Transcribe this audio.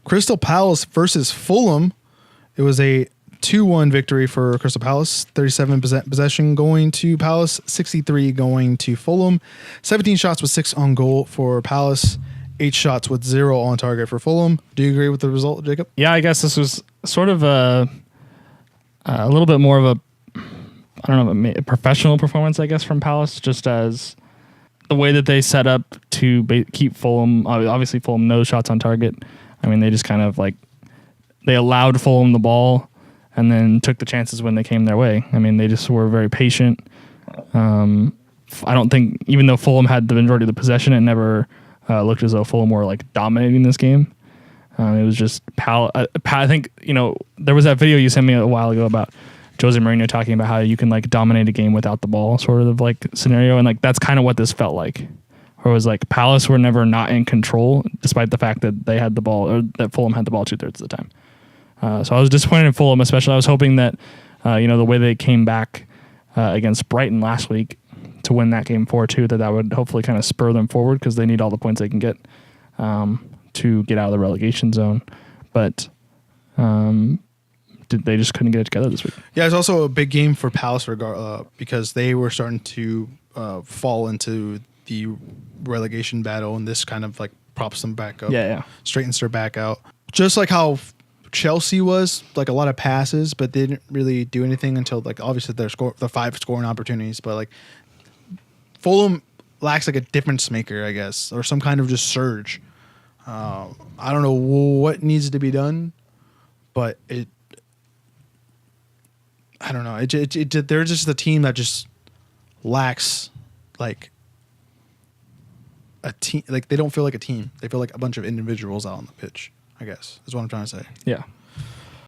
Crystal Palace versus Fulham. It was a 2-1 victory for Crystal Palace. 37 possession going to Palace, 63 going to Fulham. 17 shots with 6 on goal for Palace. 8 shots with 0 on target for Fulham. Do you agree with the result, Jacob? Yeah, I guess this was sort of a little bit more of a professional performance, I guess, from Palace, just as the way that they set up to keep Fulham. Obviously, Fulham no shots on target. I mean, they just kind of they allowed Fulham the ball and then took the chances when they came their way. I mean, they just were very patient. I don't think, even though Fulham had the majority of the possession, it never looked as though Fulham were dominating this game. It was just I think, there was that video you sent me a while ago about Jose Mourinho talking about how you can dominate a game without the ball sort of scenario. And that's kind of what this felt like. Where it was Palace were never not in control, despite the fact that they had the ball, or that Fulham had the ball 2/3 of the time. So I was disappointed in Fulham, especially. I was hoping that, the way they came back against Brighton last week to win that game 4-2, that would hopefully kind of spur them forward, because they need all the points they can get to get out of the relegation zone. But they just couldn't get it together this week. Yeah, it's also a big game for Palace because they were starting to fall into the relegation battle, and this kind of props them back up. Yeah. Straightens their back out. Just like how Chelsea was, a lot of passes, but they didn't really do anything until obviously the 5 scoring opportunities. But Fulham lacks a difference maker, I guess, or some kind of just surge. I don't know what needs to be done, but I don't know. They're just a team that just lacks a team. They don't feel like a team. They feel like a bunch of individuals out on the pitch, I guess, is what I'm trying to say. Yeah.